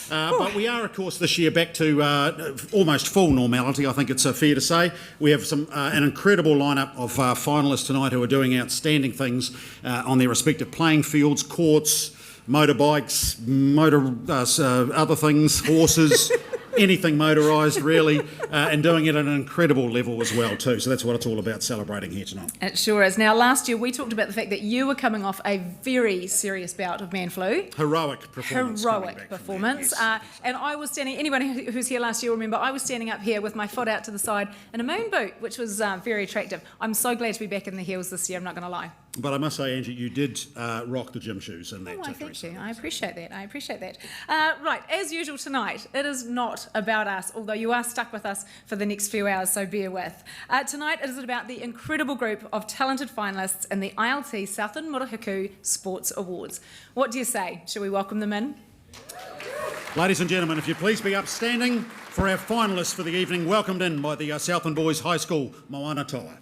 But we are, of course, this year back to almost full normality, I think it's fair to say. We have an incredible lineup of finalists tonight who are doing outstanding things on their respective playing fields, courts, motorbikes, other things, horses, anything motorised really, and doing it at an incredible level as well too. So that's what it's all about, celebrating here tonight. It sure is. Now, last year we talked about the fact that you were coming off a very serious bout of man flu. Heroic performance. Yes. And I was standing, anyone who's here last year will remember, I was standing up here with my foot out to the side in a moon boot, which was very attractive. I'm so glad to be back in the heels this year, I'm not going to lie. But I must say, Angie, you did rock the gym shoes in that. Oh, thank you. I appreciate that. Right, as usual tonight, it is not about us, although you are stuck with us for the next few hours, so bear with. Tonight, it is about the incredible group of talented finalists in the ILT Southland Murihiku Sports Awards. What do you say? Shall we welcome them in? Ladies and gentlemen, if you please be upstanding for our finalists for the evening, welcomed in by the Southland Boys High School Moana Toa.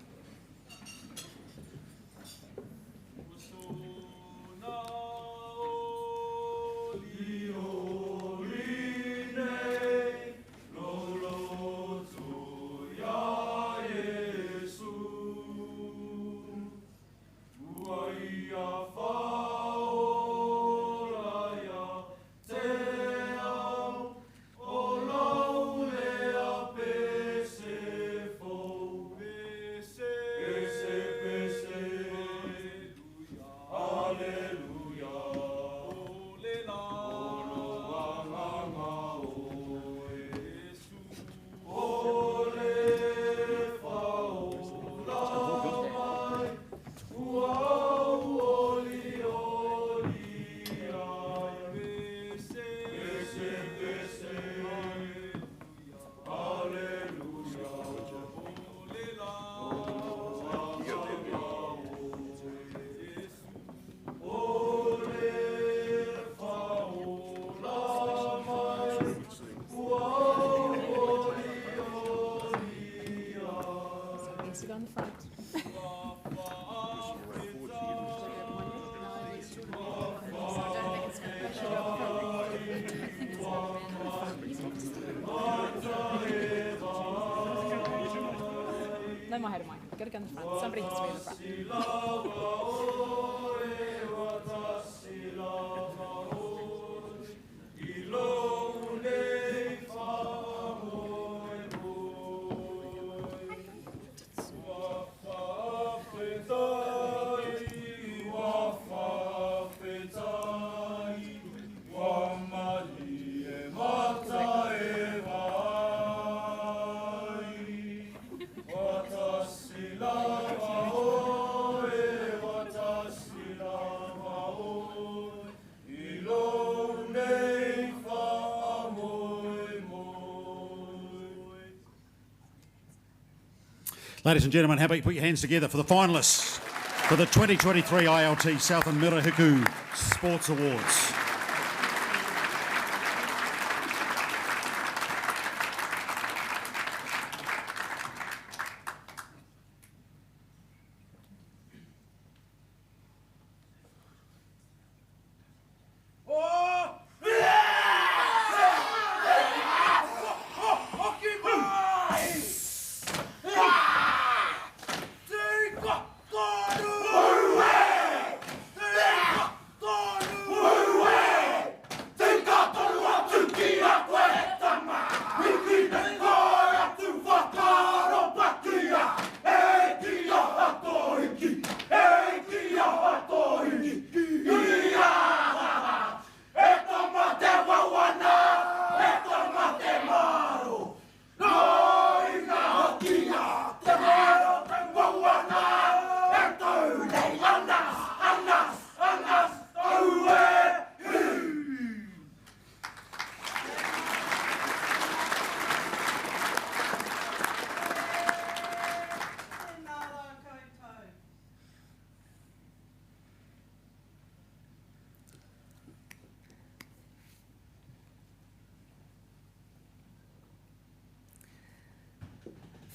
No more head of mine. Got to go in the front. Somebody has to be in the front. Ladies and gentlemen, how about you put your hands together for the finalists for the 2023 ILT Southland Murihiku Sports Awards.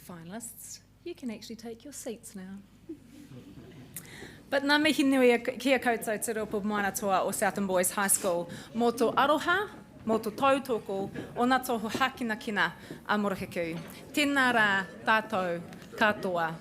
Finalists, you can actually take your seats now. But ngā mihi nui kia koutou te ropo Moana Toa o Southland Boys High School. Mō tō aroha, mō tō tautoko o nā tohu hakina kina a Morohiku. Tēnā rā tātou katoa.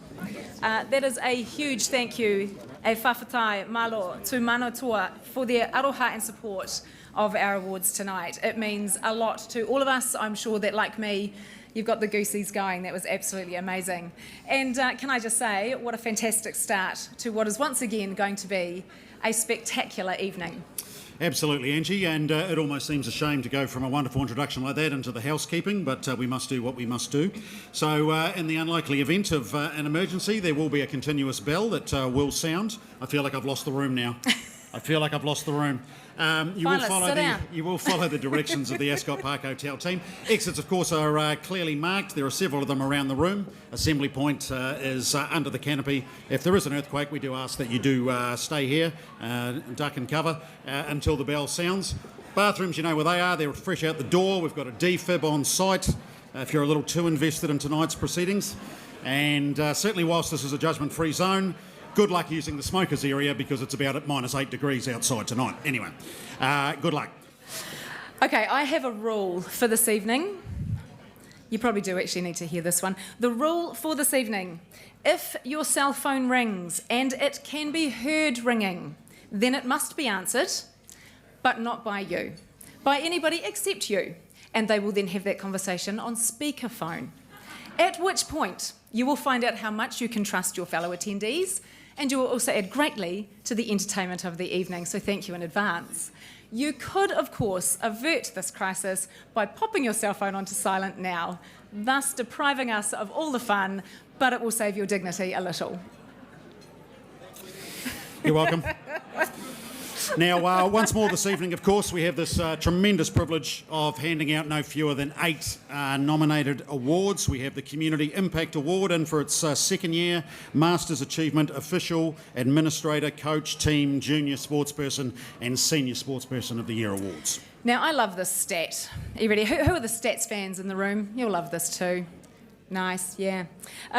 That is a huge thank you, a whawhatai malo to Manotoa for their aroha and support of our awards tonight. It means a lot to all of us. I'm sure that, like me, you've got the goosies going. That was absolutely amazing. And can I just say, what a fantastic start to what is once again going to be a spectacular evening. Absolutely, Angie, and it almost seems a shame to go from a wonderful introduction like that into the housekeeping, but we must do what we must do. So in the unlikely event of an emergency, there will be a continuous bell that will sound. I feel like I've lost the room now. I feel like I've lost the room. You will follow the directions of the Ascot Park Hotel team. Exits, of course, are clearly marked. There are several of them around the room. Assembly point is under the canopy. If there is an earthquake, we do ask that you do stay here, duck and cover until the bell sounds. Bathrooms, you know where they are. They're fresh out the door. We've got a defib on site if you're a little too invested in tonight's proceedings. And certainly whilst this is a judgment-free zone, good luck using the smokers area because it's about at -8 degrees outside tonight. Anyway, good luck. Okay, I have a rule for this evening. You probably do actually need to hear this one. The rule for this evening: if your cell phone rings and it can be heard ringing, then it must be answered, but not by you, by anybody except you, and they will then have that conversation on speakerphone. At which point, you will find out how much you can trust your fellow attendees, and you will also add greatly to the entertainment of the evening, so thank you in advance. You could, of course, avert this crisis by popping your cell phone onto silent now, thus depriving us of all the fun, but it will save your dignity a little. You're welcome. Now, once more this evening, of course, we have this tremendous privilege of handing out no fewer than 8 nominated awards. We have the Community Impact Award in for its second year, Masters Achievement Official, Administrator, Coach, Team, Junior Sportsperson and Senior Sportsperson of the Year awards. Now, I love this stat. Are you ready? Who are the stats fans in the room? You'll love this too. Nice, yeah.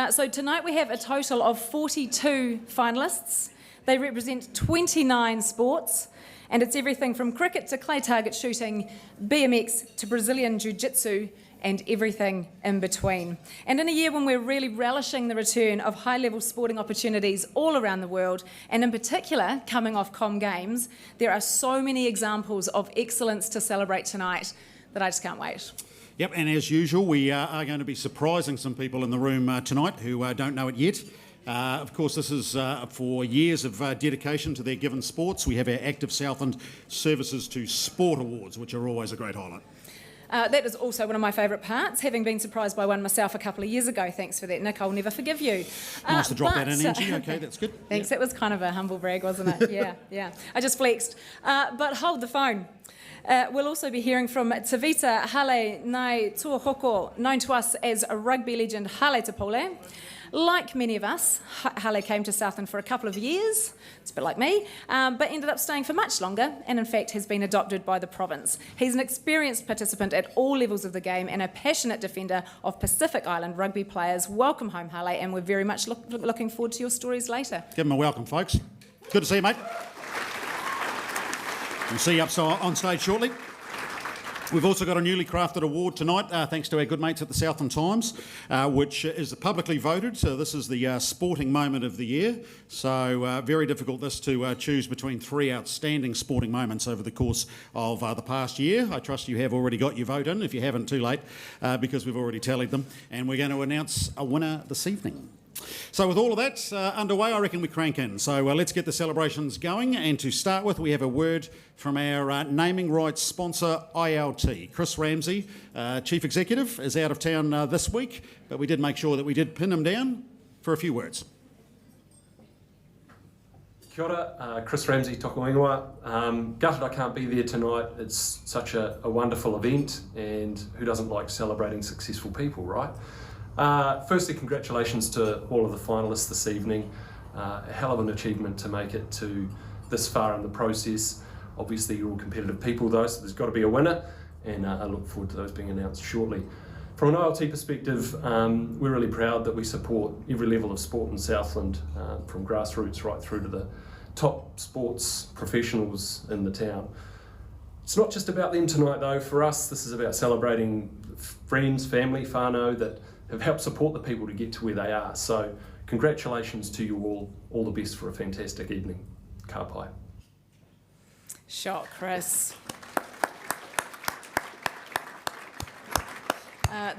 So tonight we have a total of 42 finalists. They represent 29 sports, and it's everything from cricket to clay target shooting, BMX to Brazilian Jiu-Jitsu, and everything in between. And in a year when we're really relishing the return of high-level sporting opportunities all around the world, and in particular coming off Com Games, there are so many examples of excellence to celebrate tonight that I just can't wait. Yep, and as usual, we are going to be surprising some people in the room tonight who don't know it yet. Of course, this is for years of dedication to their given sports. We have our Active Southland Services to Sport Awards, which are always a great highlight. That is also one of my favourite parts, having been surprised by one myself a couple of years ago. Thanks for that, Nick. I'll never forgive you. Nice to drop that in, Angie. Okay, that's good. Thanks. Yep. It was kind of a humble brag, wasn't it? Yeah. I just flexed. But hold the phone. We'll also be hearing from Tavita Hale Nai Tuahoko, known to us as a rugby legend Hale Tapole. Like many of us, Hale came to Southland for a couple of years, it's a bit like me, but ended up staying for much longer and in fact has been adopted by the province. He's an experienced participant at all levels of the game and a passionate defender of Pacific Island rugby players. Welcome home, Hale, and we're very much looking forward to your stories later. Give him a welcome, folks. Good to see you, mate. We'll see you up on stage shortly. We've also got a newly crafted award tonight, thanks to our good mates at the Southland Times, which is publicly voted. So this is the sporting moment of the year. So very difficult this to choose between 3 outstanding sporting moments over the course of the past year. I trust you have already got your vote in. If you haven't, too late, because we've already tallied them. And we're going to announce a winner this evening. So with all of that underway, I reckon we crank in. So let's get the celebrations going. And to start with, we have a word from our naming rights sponsor, ILT. Chris Ramsey, Chief Executive, is out of town this week, but we did make sure that we did pin him down for a few words. Kia ora, Chris Ramsey, toko ingoa. Gutted I can't be there tonight. It's such a wonderful event, and who doesn't like celebrating successful people, right? Firstly, congratulations to all of the finalists this evening. A hell of an achievement to make it to this far in the process. Obviously, you're all competitive people though, so there's got to be a winner, and I look forward to those being announced shortly. From an ILT perspective, we're really proud that we support every level of sport in Southland, from grassroots right through to the top sports professionals in the town. It's not just about them tonight though. For us, this is about celebrating friends, family, whānau that have helped support the people to get to where they are. So congratulations to you all the best for a fantastic evening. Ka pai. Shot, Chris.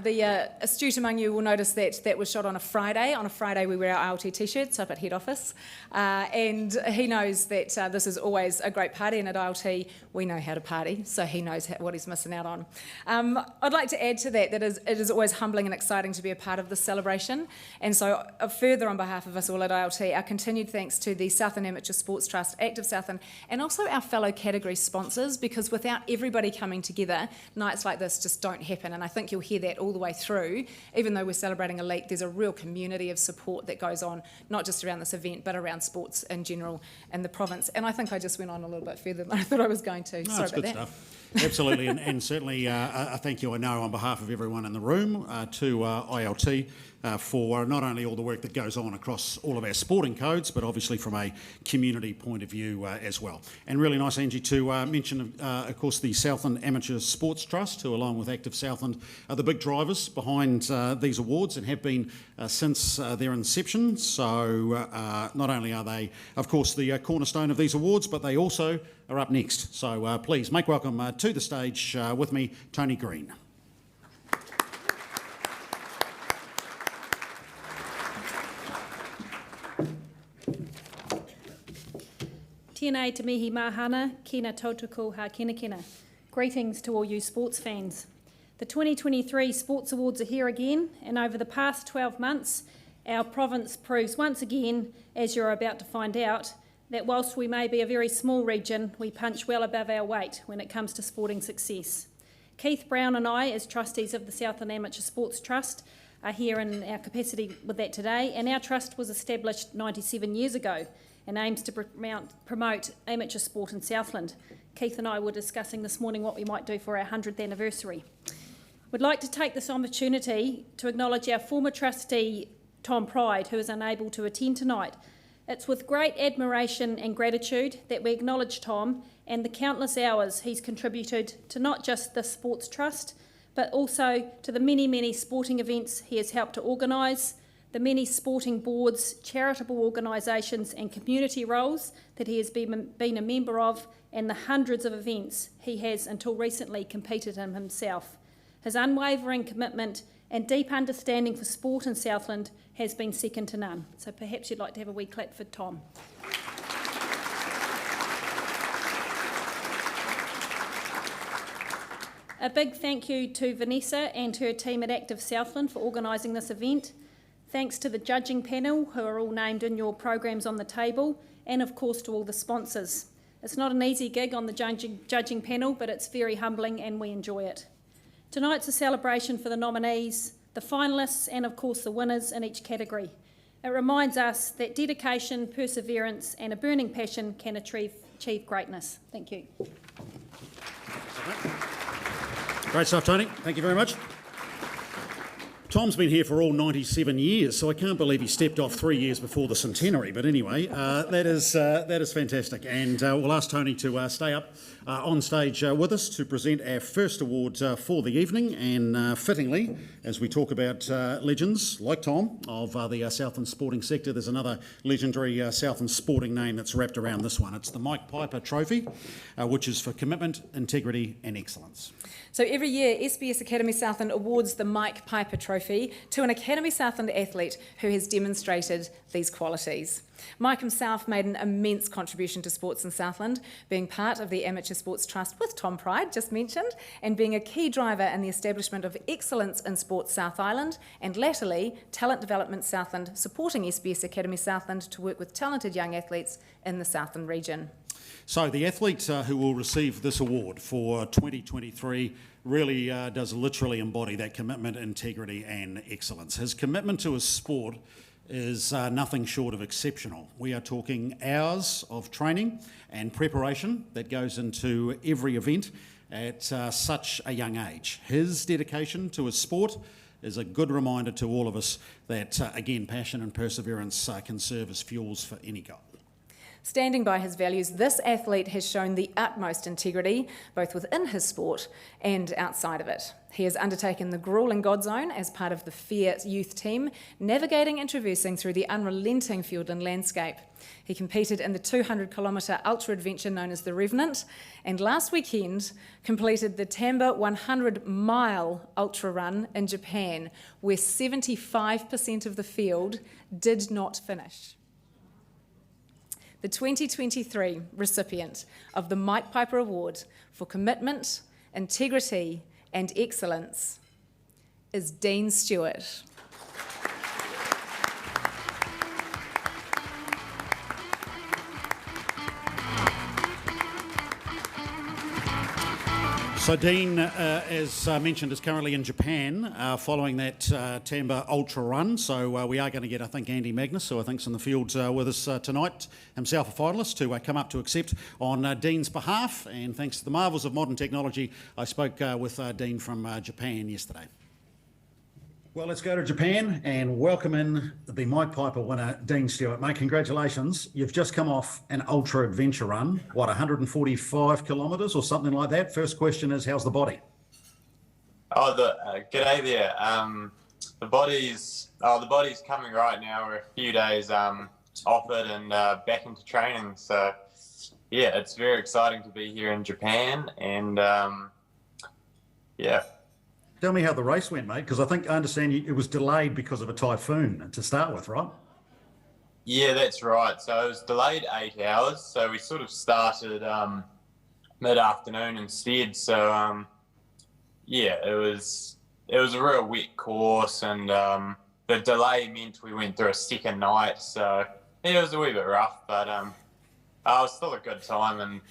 The astute among you will notice that was shot on a Friday. On a Friday we wear our AOT t-shirts up at head office, and he knows that this is always a great party, and at AOT we know how to party, so he knows what he's missing out on. I'd like to add to that it is always humbling and exciting to be a part of this celebration, and so further on behalf of us all at AOT, our continued thanks to the Southland Amateur Sports Trust, Active Southland, and also our fellow category sponsors, because without everybody coming together, nights like this just don't happen, and I think you'll hear that all the way through. Even though we're celebrating elite, there's a real community of support that goes on, not just around this event, but around sports in general in the province. And I think I just went on a little bit further than I thought I was going to. No, Sorry it's about good that. stuff. Absolutely, and certainly a thank you, I know, on behalf of everyone in the room to ILT for not only all the work that goes on across all of our sporting codes, but obviously from a community point of view as well. And really nice, Angie, to mention, of course, the Southland Amateur Sports Trust, who along with Active Southland are the big drivers behind these awards and have been since their inception. So not only are they, of course, the cornerstone of these awards, but they also are up next. So please make welcome to the stage with me, Tony Green. Tēnei te mihi mahana, kina tautoko ha kina kina. Greetings to all you sports fans. The 2023 Sports Awards are here again, and over the past 12 months, our province proves once again, as you're about to find out, that whilst we may be a very small region, we punch well above our weight when it comes to sporting success. Keith Brown and I, as trustees of the Southland Amateur Sports Trust, are here in our capacity with that today, and our trust was established 97 years ago and aims to promote amateur sport in Southland. Keith and I were discussing this morning what we might do for our 100th anniversary. We'd like to take this opportunity to acknowledge our former trustee, Tom Pride, who is unable to attend tonight. It's with great admiration and gratitude that we acknowledge Tom and the countless hours he's contributed to not just the Sports Trust, but also to the many, many sporting events he has helped to organise, the many sporting boards, charitable organisations and community roles that he has been a member of, and the hundreds of events he has until recently competed in himself. His unwavering commitment and deep understanding for sport in Southland has been second to none. So perhaps you'd like to have a wee clap for Tom. A big thank you to Vanessa and her team at Active Southland for organising this event. Thanks to the judging panel, who are all named in your programs on the table, and of course to all the sponsors. It's not an easy gig on the judging panel, but it's very humbling and we enjoy it. Tonight's a celebration for the nominees, the finalists, and of course the winners in each category. It reminds us that dedication, perseverance, and a burning passion can achieve greatness. Thank you. Great stuff, Tony. Thank you very much. Tom's been here for all 97 years, so I can't believe he stepped off 3 years before the centenary. But anyway, that is fantastic. And we'll ask Tony to stay up on stage with us to present our first award for the evening. And fittingly, as we talk about legends like Tom of the Southland sporting sector, there's another legendary Southland sporting name that's wrapped around this one. It's the Mike Piper Trophy, which is for commitment, integrity and excellence. So every year, SBS Academy Southland awards the Mike Piper Trophy to an Academy Southland athlete who has demonstrated these qualities. Mike himself made an immense contribution to sports in Southland, being part of the Amateur Sports Trust with Tom Pride, just mentioned, and being a key driver in the establishment of Excellence in Sports South Island, and latterly Talent Development Southland, supporting SBS Academy Southland to work with talented young athletes in the Southland region. So the athlete who will receive this award for 2023 really does literally embody that commitment, integrity and excellence. His commitment to his sport is nothing short of exceptional. We are talking hours of training and preparation that goes into every event at such a young age. His dedication to his sport is a good reminder to all of us that, again, passion and perseverance can serve as fuels for any goal. Standing by his values, this athlete has shown the utmost integrity, both within his sport and outside of it. He has undertaken the grueling God Zone as part of the FAIR youth team, navigating and traversing through the unrelenting Fiordland landscape. He competed in the 200-kilometre ultra-adventure known as the Revenant, and last weekend completed the Tamba 100-mile ultra run in Japan, where 75% of the field did not finish. The 2023 recipient of the Mike Piper Award for Commitment, Integrity and Excellence is Dean Stewart. So Dean, as mentioned, is currently in Japan following that Tamba Ultra Run. So we are going to get, I think, Andy Magnus, who I think's in the field with us tonight, himself a finalist, to come up to accept on Dean's behalf. And thanks to the marvels of modern technology, I spoke with Dean from Japan yesterday. Well, let's go to Japan and welcome in the Mike Piper winner, Dean Stewart. Mate, congratulations. You've just come off an ultra adventure run, 145 kilometres or something like that. First question is, how's the body? G'day there. The body's coming right now. We're a few days off it and back into training. So, yeah, it's very exciting to be here in Japan and, yeah. Tell me how the race went, mate, because I understand it was delayed because of a typhoon to start with, right? Yeah, that's right. So it was delayed 8 hours. So we sort of started mid-afternoon instead. So yeah, it was a real wet course, and the delay meant we went through a second night. So yeah, it was a wee bit rough, but it was still a good time. And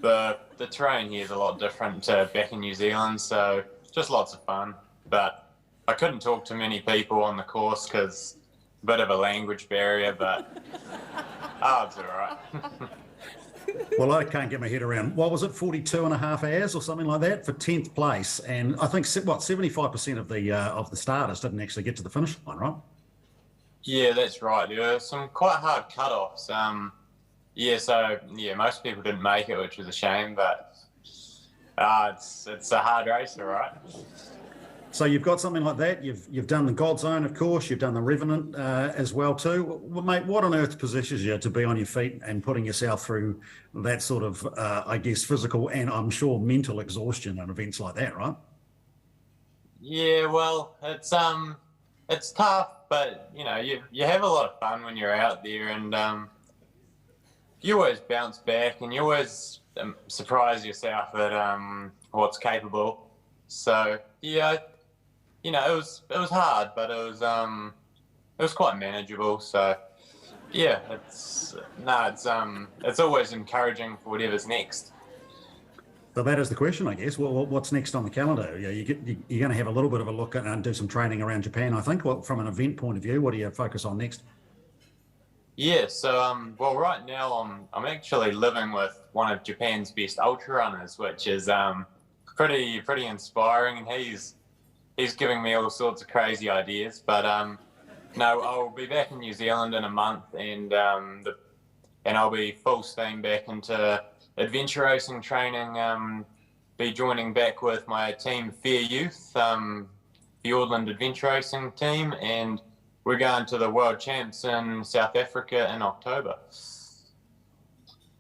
the terrain here is a lot different to back in New Zealand. So just lots of fun, but I couldn't talk to many people on the course because a bit of a language barrier, but it's all right. Well, I can't get my head around, what was it, 42 and a half hours or something like that for 10th place, and I think 75% of the starters didn't actually get to the finish line, right? Yeah, that's right. There were some quite hard cut-offs. Most people didn't make it, which was a shame, but it's a hard race, all right. So you've got something like that. You've done the God Zone, of course. You've done the Revenant as well too. Well, mate, what on earth positions you to be on your feet and putting yourself through that sort of, physical and I'm sure mental exhaustion and events like that, right? Yeah, well, it's tough, but you have a lot of fun when you're out there, and you always bounce back, and you always surprise yourself at what's capable. So yeah, it was hard, but it was quite manageable. So yeah, it's always encouraging for whatever's next. So that is the question, I guess. Well, what's next on the calendar? You're going to have a little bit of a look at and do some training around Japan, I think. Well, from an event point of view, what do you focus on next? Yeah, so right now I'm actually living with one of Japan's best ultra runners, which is pretty inspiring, and he's giving me all sorts of crazy ideas. But no, I'll be back in New Zealand in a month, and I'll be full steam back into adventure racing training. Be joining back with my team FAIR Youth, Fiordland adventure racing team, and we're going to the World Champs in South Africa in October.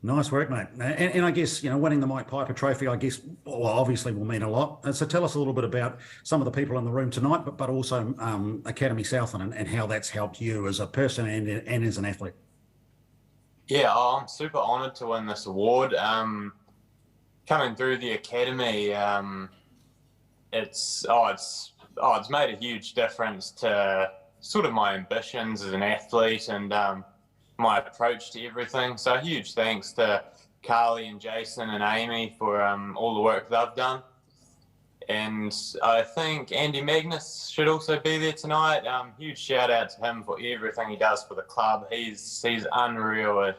Nice work, mate. And I guess, winning the Mike Piper Trophy, obviously will mean a lot. So tell us a little bit about some of the people in the room tonight, but also Academy Southland and how that's helped you as a person and as an athlete. Yeah, I'm super honoured to win this award. Coming through the Academy, it's made a huge difference to sort of my ambitions as an athlete and my approach to everything. So huge thanks to Carly and Jason and Amy for all the work they've done. And I think Andy Magnus should also be there tonight. Huge shout out to him for everything he does for the club. He's unreal at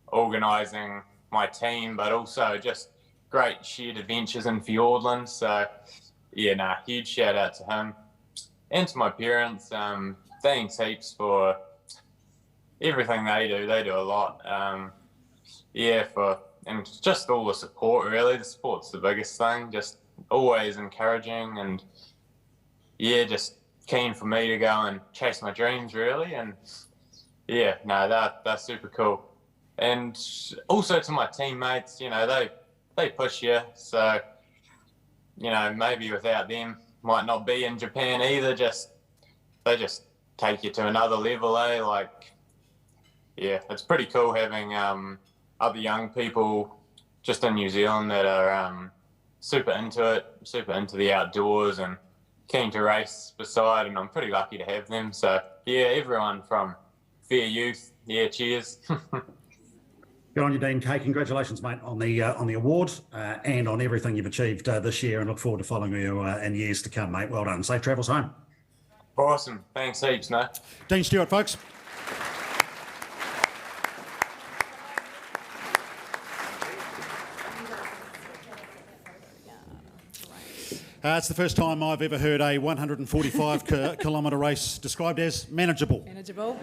organising my team, but also just great shared adventures in Fiordland. So yeah, huge shout out to him. And to my parents, thanks heaps for everything they do a lot. And just all the support, really. The support's the biggest thing. Just always encouraging and just keen for me to go and chase my dreams, really. And they're super cool. And also to my teammates, they push you. So, maybe without them, might not be in Japan either. They just take you to another level, eh? It's pretty cool having other young people just in New Zealand that are super into it, super into the outdoors and keen to race beside, and I'm pretty lucky to have them. So, everyone from Fair Youth, cheers. Good on you, Dean Kay. Congratulations, mate, on the award and on everything you've achieved this year, and look forward to following you in years to come, mate. Well done. Safe travels home. Awesome. Thanks heaps, no? Dean Stewart, folks. It's the first time I've ever heard a 145 kilometre race described as manageable. Manageable.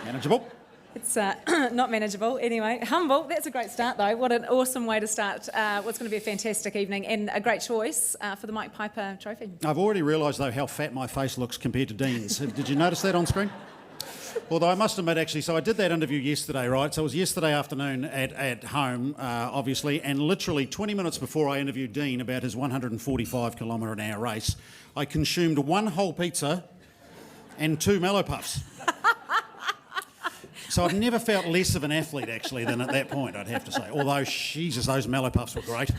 Manageable. It's not manageable. Anyway, humble. That's a great start, though. What an awesome way to start what's going to be a fantastic evening, and a great choice for the Mike Piper Trophy. I've already realised, though, how fat my face looks compared to Dean's. Did you notice that on screen? Although I must admit, actually, so I did that interview yesterday, right? So it was yesterday afternoon at home, obviously, and literally 20 minutes before I interviewed Dean about his 145 kilometre an hour race, I consumed one whole pizza and 2 Mallow Puffs. So I've never felt less of an athlete, actually, than at that point, I'd have to say. Although, Jesus, those Mallow Puffs were great.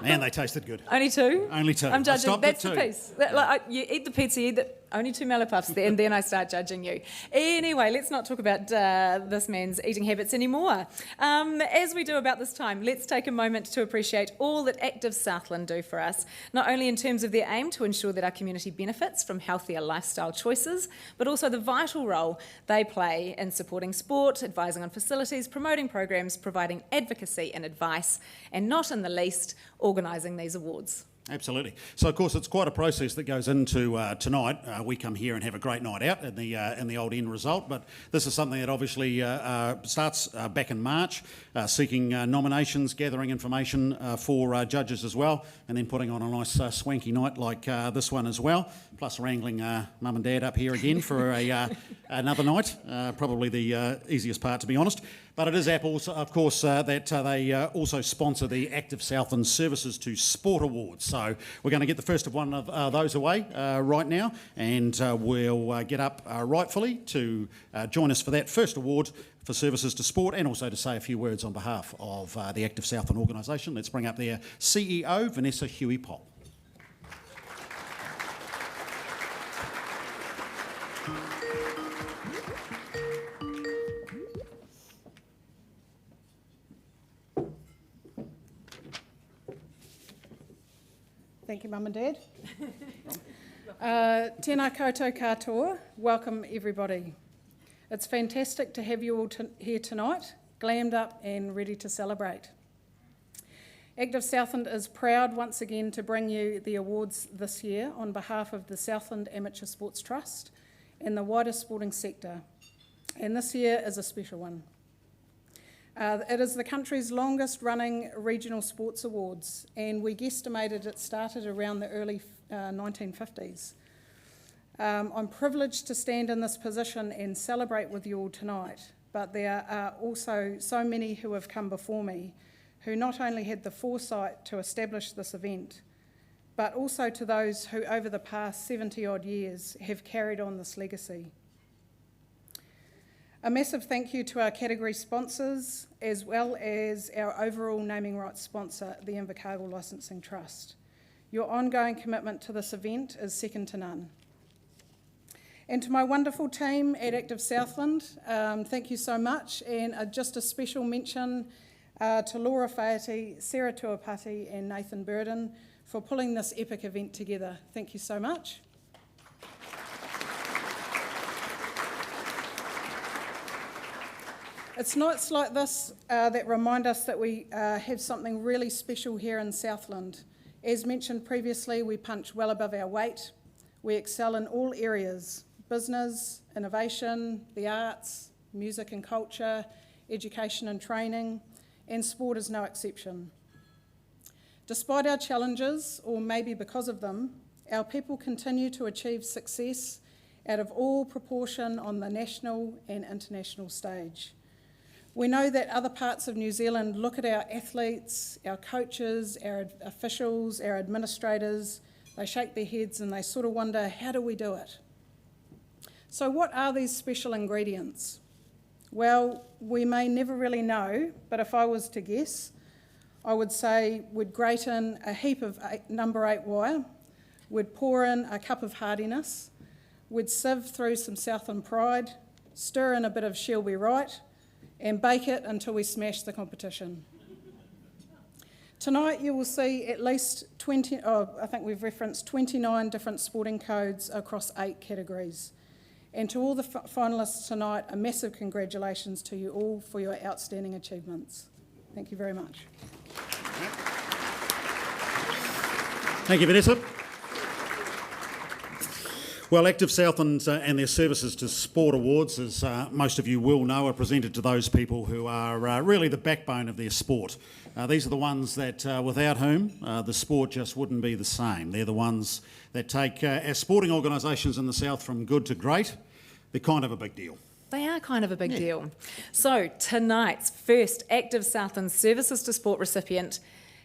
Man, they tasted good. Only 2? Only 2. I'm judging. That's the 2. piece. You eat the pizza, you eat the... Only 2 Mallow Puffs, and then I start judging you. Anyway, let's not talk about this man's eating habits anymore. As we do about this time, let's take a moment to appreciate all that Active Southland do for us, not only in terms of their aim to ensure that our community benefits from healthier lifestyle choices, but also the vital role they play in supporting sport, advising on facilities, promoting programs, providing advocacy and advice, and not in the least, organising these awards. Absolutely. So, of course, it's quite a process that goes into tonight. We come here and have a great night out in the old end result, but this is something that obviously starts back in March, seeking nominations, gathering information for judges as well, and then putting on a nice swanky night like this one as well, plus wrangling mum and dad up here again for another night, probably the easiest part, to be honest. But it is Apple, of course, that they also sponsor the Active Southland Services to Sport Awards. So we're going to get the first of one of those away right now, and we'll get up rightfully to join us for that first award for services to sport, and also to say a few words on behalf of the Active Southland organisation. Let's bring up their CEO, Vanessa Huey-Poll. Thank you, Mum and Dad. Tēnā koutou katoa. Welcome, everybody. It's fantastic to have you all here tonight, glammed up and ready to celebrate. Active Southland is proud once again to bring you the awards this year on behalf of the Southland Amateur Sports Trust and the wider sporting sector. And this year is a special one. It is the country's longest running regional sports awards, and we guesstimated it started around the early 1950s. I'm privileged to stand in this position and celebrate with you all tonight, but there are also so many who have come before me who not only had the foresight to establish this event, but also to those who over the past 70 odd years have carried on this legacy. A massive thank you to our category sponsors, as well as our overall naming rights sponsor, the Invercargill Licensing Trust. Your ongoing commitment to this event is second to none. And to my wonderful team at Active Southland, thank you so much. And just a special mention to Laura Faherty, Sarah Tuapati and Nathan Burden for pulling this epic event together. Thank you so much. It's nights like this that remind us that we have something really special here in Southland. As mentioned previously, we punch well above our weight. We excel in all areas: business, innovation, the arts, music and culture, education and training, and sport is no exception. Despite our challenges, or maybe because of them, our people continue to achieve success out of all proportion on the national and international stage. We know that other parts of New Zealand look at our athletes, our coaches, our officials, our administrators, they shake their heads and they sort of wonder, how do we do it? So what are these special ingredients? Well, we may never really know, but if I was to guess, I would say we'd grate in a heap of number 8 wire, we'd pour in a cup of hardiness, we'd sieve through some Southland pride, stir in a bit of Shelby Right, and bake it until we smash the competition. Tonight you will see at least 20, I think we've referenced 29 different sporting codes across 8 categories. And to all the finalists tonight, a massive congratulations to you all for your outstanding achievements. Thank you very much. Thank you, Vanessa. Well, Active Southland and their Services to Sport Awards, as most of you will know, are presented to those people who are really the backbone of their sport. These are the ones that, without whom, the sport just wouldn't be the same. They're the ones that take our sporting organisations in the south from good to great. They're kind of a big deal. They are kind of a big deal. So tonight's first Active Southland Services to Sport recipient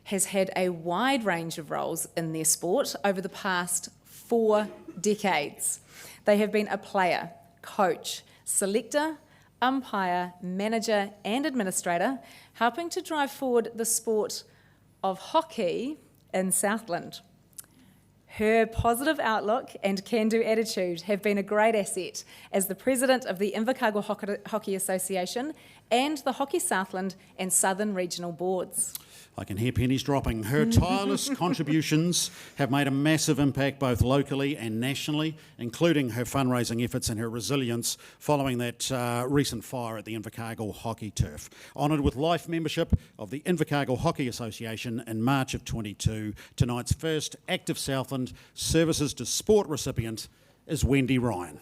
has had a wide range of roles in their sport over the past 4 decades. They have been a player, coach, selector, umpire, manager and administrator, helping to drive forward the sport of hockey in Southland. Her positive outlook and can-do attitude have been a great asset as the president of the Invercargill Hockey Association and the Hockey Southland and Southern Regional Boards. I can hear pennies dropping. Her tireless contributions have made a massive impact both locally and nationally, including her fundraising efforts and her resilience following that recent fire at the Invercargill hockey turf. Honoured with life membership of the Invercargill Hockey Association in March of 22, tonight's first Active Southland Services to Sport recipient is Wendy Ryan.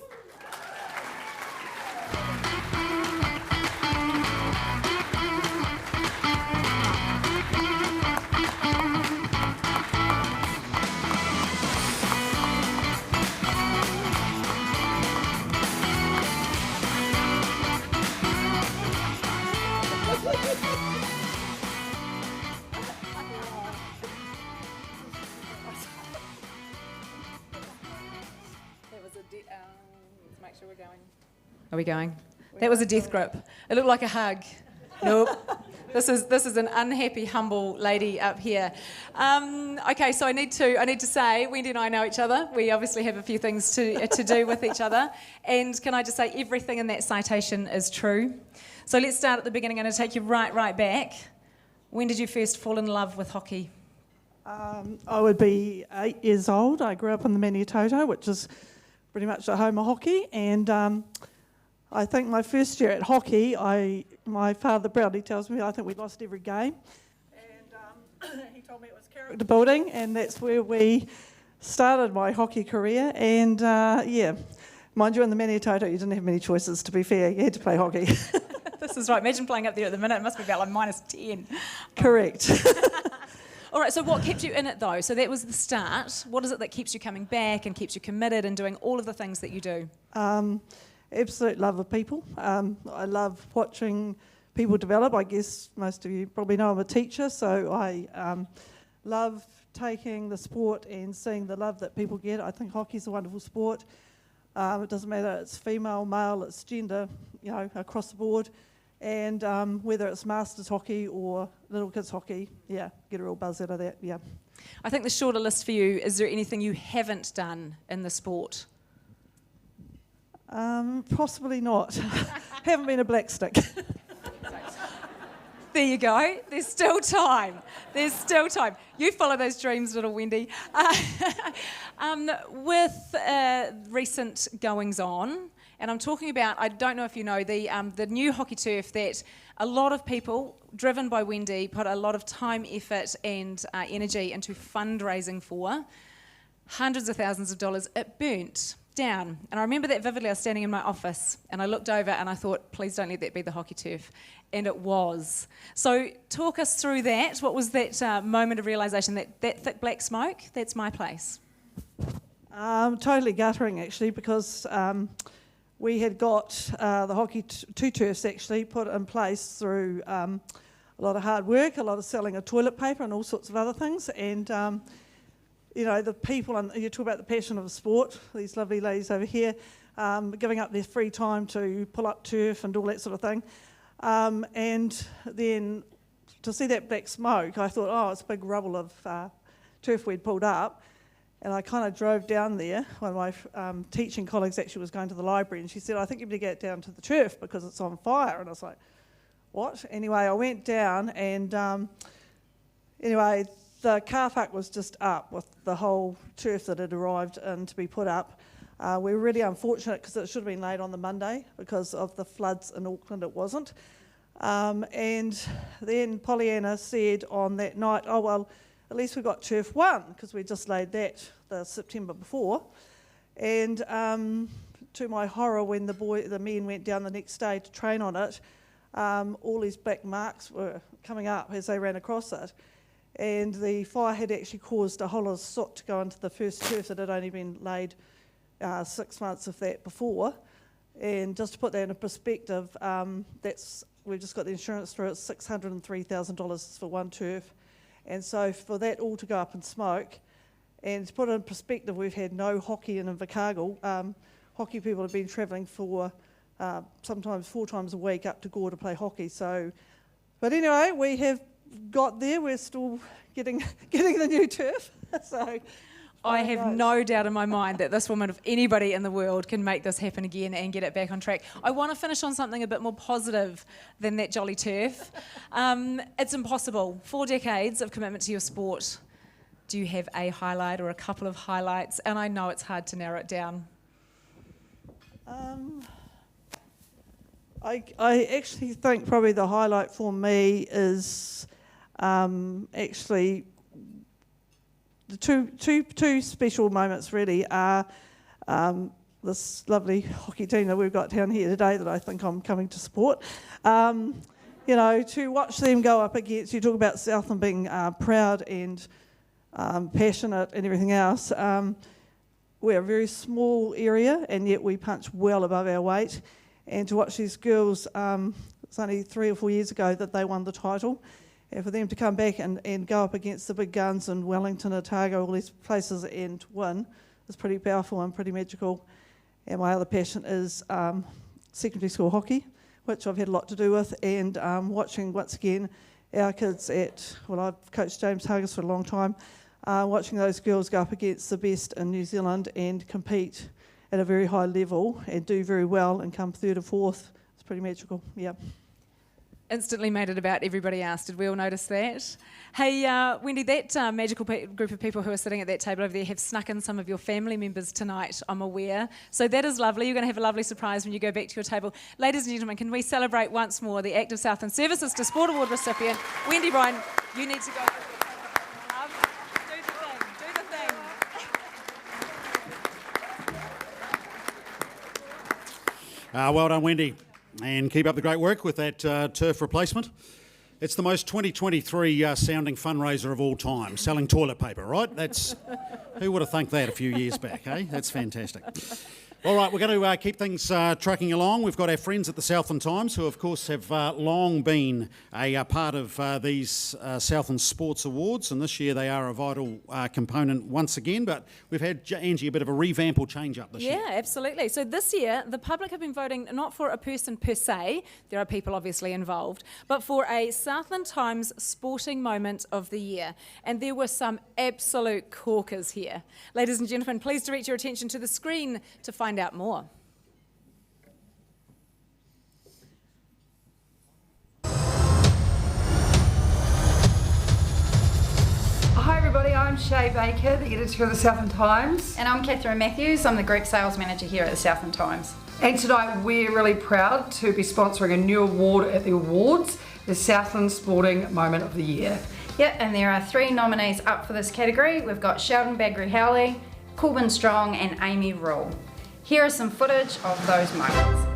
Are we going? That was a death grip. It looked like a hug. Nope. This is an unhappy, humble lady up here. Okay, so I need to say, Wendy and I know each other. We obviously have a few things to do with each other. And can I just say, everything in that citation is true. So let's start at the beginning. I'm going to take you right back. When did you first fall in love with hockey? I would be 8 years old. I grew up in the Maniototo, which is pretty much the home of hockey, and I think my first year at hockey, my father proudly tells me I think we lost every game, and he told me it was character building, and that's where we started my hockey career. And mind you, in the Maniototo you didn't have many choices, to be fair. You had to play hockey. This is right. Imagine playing up there at the minute. It must be about like -10. Correct. All right, so what kept you in it though? So that was the start. What is it that keeps you coming back and keeps you committed and doing all of the things that you do? Absolute love of people. I love watching people develop. I guess most of you probably know I'm a teacher, so I love taking the sport and seeing the love that people get. I think hockey's a wonderful sport. It doesn't matter, it's female, male, it's gender, across the board. And whether it's masters hockey or little kids hockey, get a real buzz out of that, I think the shorter list for you, is there anything you haven't done in the sport? Possibly not. Haven't been a black stick. There you go. There's still time. There's still time. You follow those dreams, little Wendy. With recent goings on, and I'm talking about, I don't know if you know, the new hockey turf that a lot of people, driven by Wendy, put a lot of time, effort and energy into fundraising for. Hundreds of thousands of dollars. It burnt down. And I remember that vividly. I was standing in my office and I looked over and I thought, please don't let that be the hockey turf. And it was. So talk us through that. What was that moment of realisation that thick black smoke, that's my place? Totally guttering, actually, because we had got the hockey two turfs actually put in place through a lot of hard work, a lot of selling of toilet paper and all sorts of other things. And, the people, and you talk about the passion of sport, these lovely ladies over here, giving up their free time to pull up turf and all that sort of thing. And then to see that black smoke, I thought, oh, it's a big rubble of turf we'd pulled up. And I kind of drove down there. One of my teaching colleagues actually was going to the library, and she said, I think you better get down to the turf because it's on fire. And I was like, what? Anyway, I went down, and the car park was just up with the whole turf that had arrived in to be put up. We were really unfortunate because it should have been laid on the Monday because of the floods in Auckland. It wasn't. And then Pollyanna said on that night, oh, well, at least we got turf 1 because we just laid that the September before. And to my horror, when the men went down the next day to train on it, all these black marks were coming up as they ran across it. And the fire had actually caused a whole lot of soot to go into the first turf that had only been laid 6 months of that before. And just to put that into perspective, we've just got the insurance through it, $603,000 for one turf. And so for that all to go up in smoke, and to put it in perspective, we've had no hockey in Invercargill. Hockey people have been travelling for sometimes 4 times a week up to Gore to play hockey. So, but anyway, we have got there. We're still getting the new turf. So I have no doubt in my mind that this woman, if anybody in the world, can make this happen again and get it back on track. I want to finish on something a bit more positive than that jolly turf. It's impossible. 4 decades of commitment to your sport. Do you have a highlight or a couple of highlights? And I know it's hard to narrow it down. I actually think probably the highlight for me is actually the two special moments really are this lovely hockey team that we've got down here today that I think I'm coming to support. To watch them go up against, you talk about Southland being proud and passionate and everything else. We're a very small area and yet we punch well above our weight. And to watch these girls, it's only 3 or 4 years ago that they won the title. And for them to come back and go up against the big guns in Wellington, Otago, all these places and win is pretty powerful and pretty magical. And my other passion is secondary school hockey, which I've had a lot to do with, and watching once again our kids I've coached James Huggins for a long time, watching those girls go up against the best in New Zealand and compete at a very high level and do very well and come 3rd or 4th. It's pretty magical, yeah. Instantly made it about everybody else. Did we all notice that? Hey, Wendy, that magical group of people who are sitting at that table over there have snuck in some of your family members tonight, I'm aware. So that is lovely. You're going to have a lovely surprise when you go back to your table. Ladies and gentlemen, can we celebrate once more the Active Southland Services to Sport Award recipient, Wendy Bryan. You need to go. Do the thing. Well done, Wendy. And keep up the great work with that turf replacement. It's the most 2023 sounding fundraiser of all time, selling toilet paper, right? Who would have thunk that a few years back, eh? That's fantastic. All right, we're going to keep things trucking along. We've got our friends at the Southland Times, who of course have long been a part of these Southland Sports Awards, and this year they are a vital component once again, but we've had, Angie, a bit of a revamp or change up this year. Yeah, absolutely. So this year, the public have been voting not for a person per se, there are people obviously involved, but for a Southland Times sporting moment of the year. And there were some absolute corkers here. Ladies and gentlemen, please direct your attention to the screen to find out more. Hi everybody, I'm Shay Baker, the editor of the Southland Times. And I'm Catherine Matthews, I'm the Group Sales Manager here at the Southland Times. And tonight we're really proud to be sponsoring a new award at the awards, the Southland Sporting Moment of the Year. Yep, and there are 3 nominees up for this category. We've got Sheldon Bagri-Howley, Corbin Strong and Amy Rule. Here is some footage of those moments.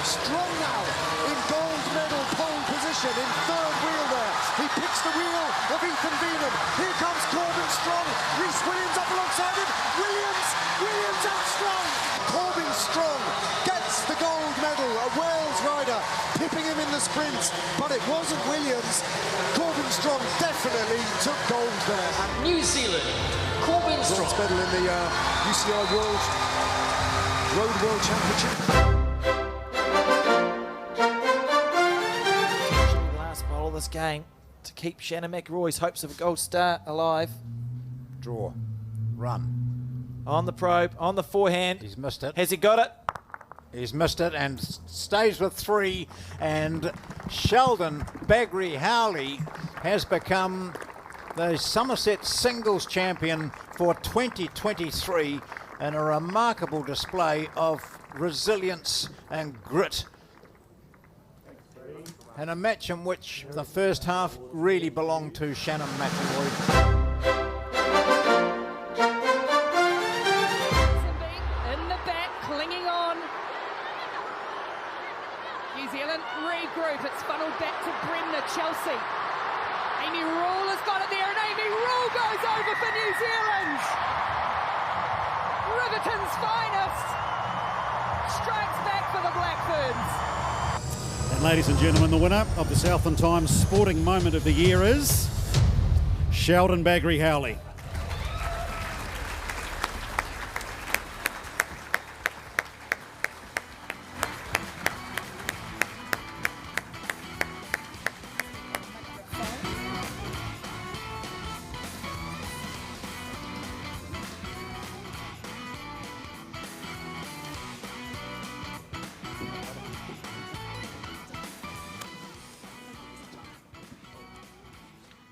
Strong now in gold medal pole position in third wheel there. He picks the wheel of Ethan Beaman. Here comes Corbin Strong. Rhys Williams up alongside him. Williams out strong. Corbin Strong gets the gold medal. A Wales rider pipping him in the sprints, but it wasn't Williams. Corbin Strong definitely took gold there. New Zealand, Corbin Strong. Bronze medal in the UCI Road World Championship. This game to keep Shannon McElroy's hopes of a gold star alive. Draw. Run. On the probe, on the forehand. He's missed it. Has he got it? He's missed it and stays with 3. And Sheldon Bagri Howley has become the Somerset singles champion for 2023 in a remarkable display of resilience and grit. And a match in which the first half really belonged to Shannon McElroy. In the back, clinging on. New Zealand regroup. It's funneled back to Bremner, Chelsea. Amy Rule has got it there, and Amy Rule goes over for New Zealand. Riverton's finest strikes back for the Blackburns. And ladies and gentlemen, the winner of the Southland Times Sporting Moment of the Year is Sheldon Bagri Howley.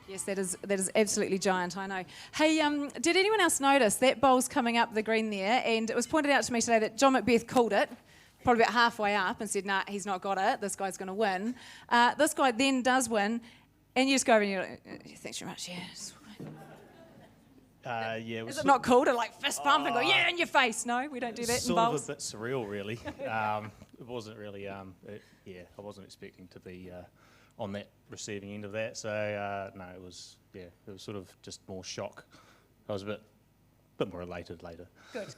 Yes, that is absolutely giant, I know. Hey, did anyone else notice that bowl's coming up the green there? And it was pointed out to me today that John Macbeth called it, probably about halfway up, and said, nah, he's not got it. This guy's going to win. This guy then does win, and you just go over and you're like, thanks very much, yeah. Is it not cool to like fist pump and go, yeah, in your face? No, we don't do that in bowls. Sort of a bit surreal, really. It wasn't really, I wasn't expecting to be on that receiving end of that. So no, it was sort of just more shock. I was a bit more elated later.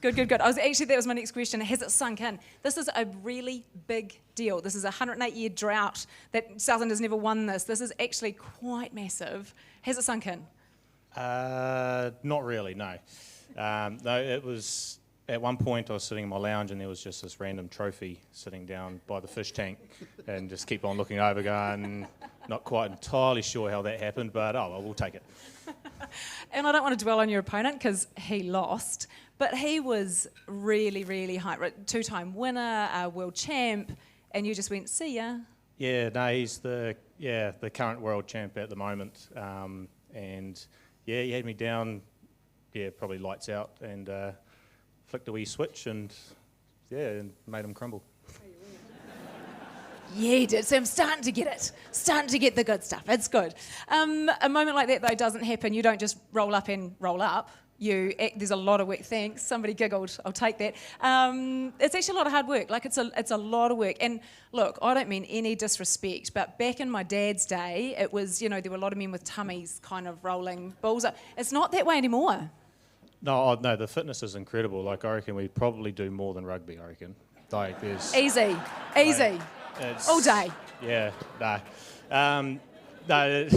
Good. That was my next question. Has it sunk in? This is a really big deal. This is a 108-year drought that Southland has never won this. This is actually quite massive. Has it sunk in? Not really, no. No, it was, at one point I was sitting in my lounge and there was just this random trophy sitting down by the fish tank and just keep on looking over going, not quite entirely sure how that happened, but oh, well, we'll take it. And I don't want to dwell on your opponent because he lost, but he was really, really high. Two-time winner, world champ, and you just went, see ya. Yeah, no, he's the current world champ at the moment. And yeah, he had me down, probably lights out, and flicked a wee switch and made him crumble. Yeah, he did. So I'm starting to get it. Starting to get the good stuff. It's good. A moment like that, though, doesn't happen. You don't just roll up and roll up. There's a lot of work. Thanks. Somebody giggled. I'll take that. It's actually a lot of hard work. Like, it's a lot of work. And look, I don't mean any disrespect, but back in my dad's day, it was, there were a lot of men with tummies kind of rolling balls up. It's not that way anymore. No, the fitness is incredible. Like, I reckon we probably do more than rugby, I reckon. Like, there's... Easy. All day. Yeah, no.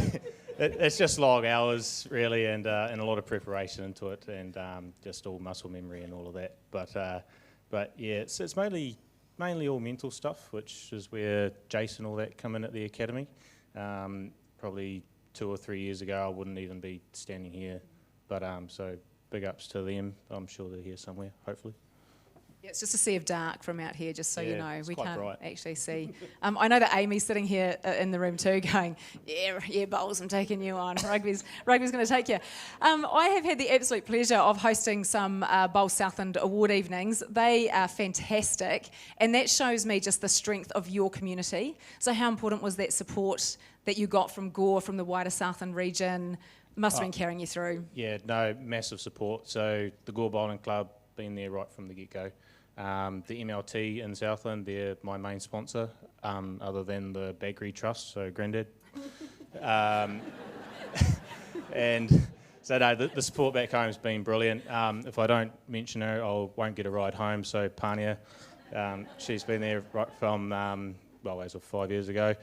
It's just long hours, really, and a lot of preparation into it, and just all muscle memory and all of that. But yeah, it's mainly all mental stuff, which is where Jason and all that come in at the academy. Probably 2 or 3 years ago, I wouldn't even be standing here. But so big ups to them. I'm sure they're here somewhere, hopefully. Yeah, it's just a sea of dark from out here, just so you know. We can't bright. actually see. I know that Amy's sitting here in the room too going, yeah, Bowles, I'm taking you on. Rugby's going to take you. I have had the absolute pleasure of hosting some Bowles Southland award evenings. They are fantastic, and that shows me just the strength of your community. So how important was that support that you got from Gore, from the wider Southland region? Must have been carrying you through. Yeah, no, massive support. So the Gore Bowling Club, been there right from the get-go. The MLT in Southland, they're my main sponsor, other than the Baggery Trust, so Grandad. And so no, the support back home has been brilliant. If I don't mention her, I won't get a ride home. So Pania, she's been there right from, as of 5 years ago.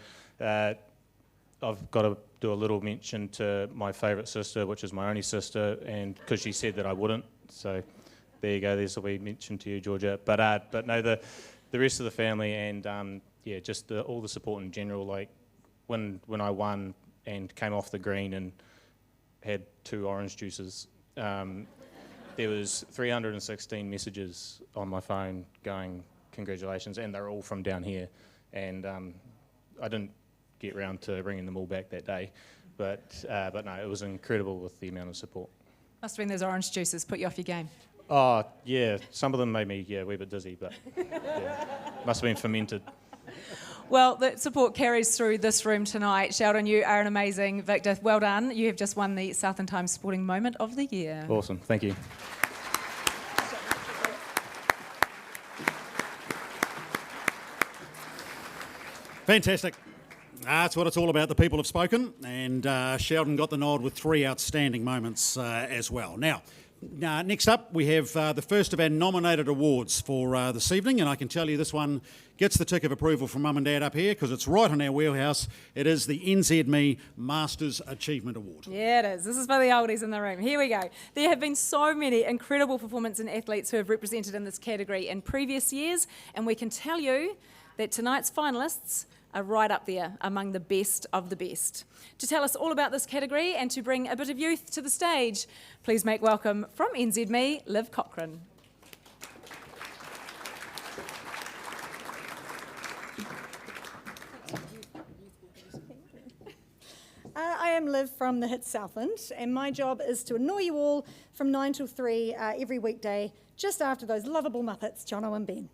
I've got to do a little mention to my favourite sister, which is my only sister, and because she said that I wouldn't. So there you go. This will be mentioned to you, Georgia. But no, the rest of the family and just all the support in general. Like when I won and came off the green and had 2 orange juices, there was 316 messages on my phone going congratulations, and they're all from down here. And I didn't get round to bringing them all back that day, but no, it was incredible with the amount of support. Must have been those orange juices put you off your game. Oh yeah, some of them made me a wee bit dizzy, but yeah, must have been fermented. Well, the support carries through this room tonight. Sheldon, you are an amazing victor. Well done. You have just won the Southland Times Sporting Moment of the Year. Awesome, thank you. Fantastic. That's what it's all about. The people have spoken, and Sheldon got the nod with 3 outstanding moments as well. Now, next up, we have the first of our nominated awards for this evening, and I can tell you this one gets the tick of approval from Mum and Dad up here because it's right in our wheelhouse. It is the NZME Masters Achievement Award. Yeah, it is. This is for the oldies in the room. Here we go. There have been so many incredible performers and athletes who have represented in this category in previous years, and we can tell you that tonight's finalists are right up there among the best of the best. To tell us all about this category and to bring a bit of youth to the stage, please make welcome from NZME, Liv Cochrane. I am Liv from the Hits Southland, and my job is to annoy you all from 9 till 3 every weekday, just after those lovable Muppets, Jono and Ben.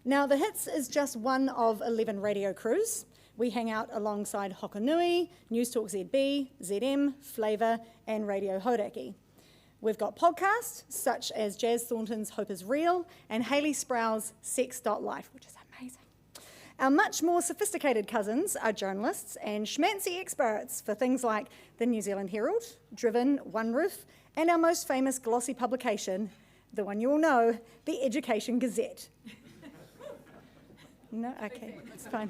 Now, the Hits is just one of 11 radio crews. We hang out alongside Hokanui, News Talk ZB, ZM, Flavour, and Radio Hodaki. We've got podcasts such as Jazz Thornton's Hope is Real and Hayley Sproul's Sex.Life, which is amazing. Our much more sophisticated cousins are journalists and schmancy experts for things like the New Zealand Herald, Driven, One Roof, and our most famous glossy publication, the one you all know, the Education Gazette. No? Okay, it's fine.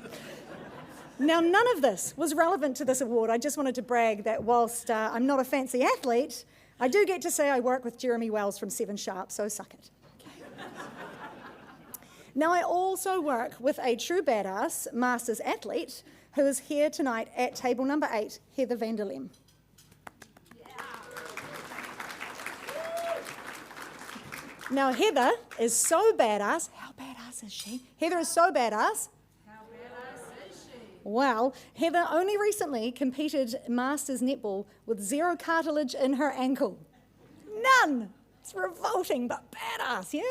Now, none of this was relevant to this award. I just wanted to brag that whilst I'm not a fancy athlete, I do get to say I work with Jeremy Wells from 7 Sharp, so suck it. Okay. Now, I also work with a true badass Masters athlete who is here tonight at table number 8, Heather van der Lem. Now, Heather is so badass. How badass is she? Heather is so badass. How badass is she? Well, Heather only recently competed Masters netball with 0 cartilage in her ankle. None! It's revolting, but badass, yeah?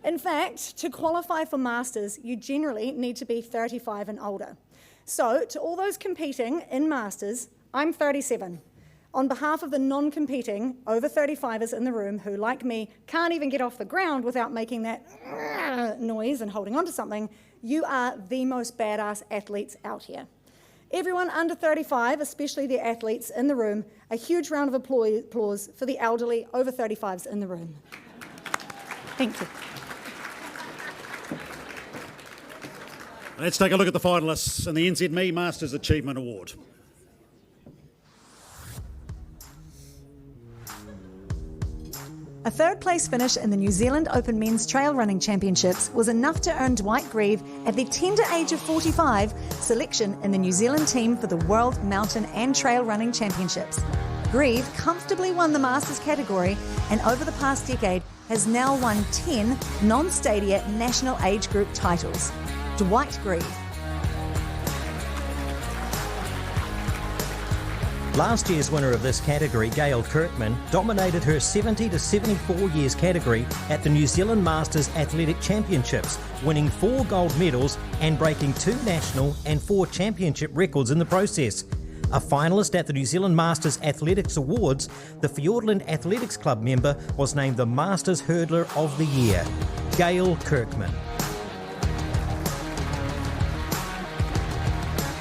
In fact, to qualify for Masters, you generally need to be 35 and older. So, to all those competing in Masters, I'm 37. On behalf of the non-competing over 35ers in the room who, like me, can't even get off the ground without making that noise and holding on to something, you are the most badass athletes out here. Everyone under 35, especially the athletes in the room, a huge round of applause for the elderly over 35s in the room. Thank you. Let's take a look at the finalists in the NZME Masters Achievement Award. A third-place finish in the New Zealand Open Men's Trail Running Championships was enough to earn Dwight Grieve, at the tender age of 45, selection in the New Zealand team for the World Mountain and Trail Running Championships. Grieve comfortably won the Masters category and over the past decade has now won 10 non-stadia national age group titles. Dwight Grieve. Last year's winner of this category, Gail Kirkman, dominated her 70 to 74 years category at the New Zealand Masters Athletic Championships, winning 4 gold medals and breaking 2 national and 4 championship records in the process. A finalist at the New Zealand Masters Athletics Awards, the Fiordland Athletics Club member was named the Masters Hurdler of the Year, Gail Kirkman.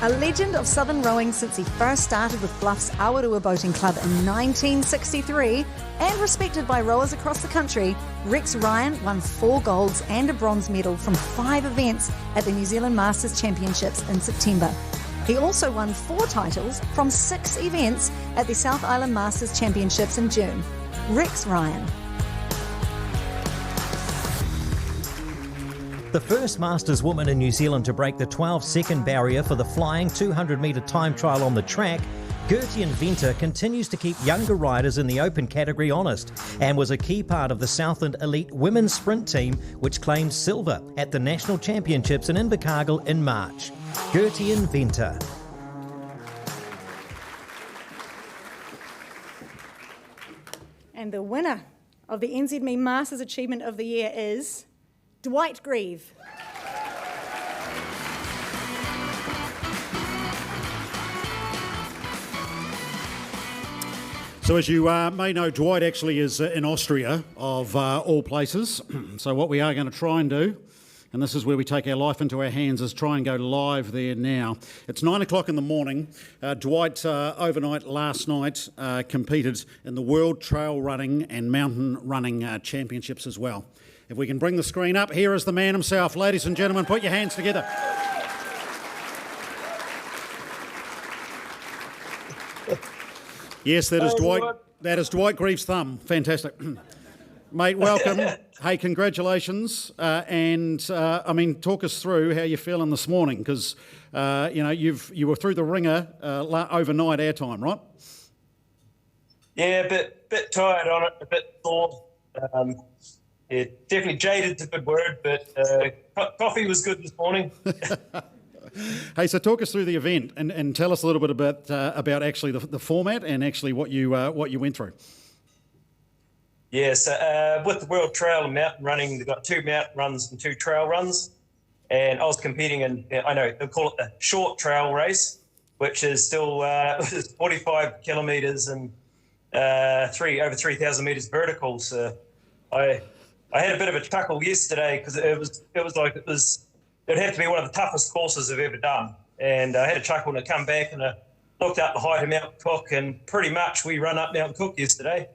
A legend of southern rowing since he first started with Bluff's Awarua Boating Club in 1963 and respected by rowers across the country, Rex Ryan won 4 golds and a bronze medal from 5 events at the New Zealand Masters Championships in September. He also won 4 titles from 6 events at the South Island Masters Championships in June. Rex Ryan. The first Masters woman in New Zealand to break the 12-second barrier for the flying 200-metre time trial on the track, Gertie Venter continues to keep younger riders in the open category honest and was a key part of the Southland Elite Women's Sprint team, which claimed silver at the National Championships in Invercargill in March. Gertie Venter. And the winner of the NZME Masters Achievement of the Year is Dwight Grieve. So as you may know, Dwight actually is in Austria, of all places. So what we are going to try and do, and this is where we take our life into our hands, is try and go live there now. It's 9 o'clock in the morning. Dwight, overnight last night, competed in the World Trail Running and Mountain Running Championships as well. If we can bring the screen up, here is the man himself. Ladies and gentlemen, put your hands together. Yes, that is Dwight. That is Dwight Grieve's thumb. Fantastic. Mate, welcome. Hey, congratulations. I mean, talk us through how you're feeling this morning, because, you were through the ringer overnight our time, right? Yeah, a bit tired on it, a bit sore. Yeah, definitely jaded's a good word, but coffee was good this morning. Hey, so talk us through the event and tell us a little bit about actually the format and actually what you went through. Yeah, so with the World Trail and Mountain Running, they've got 2 mountain runs and 2 trail runs. And I was competing in, I know, they'll call it the short trail race, which is still 45 kilometres and over 3,000 metres vertical. So I had a bit of a chuckle yesterday because it'd have to be one of the toughest courses I've ever done. And I had a chuckle and I come back and I looked up the height of Mount Cook, and pretty much we run up Mount Cook yesterday.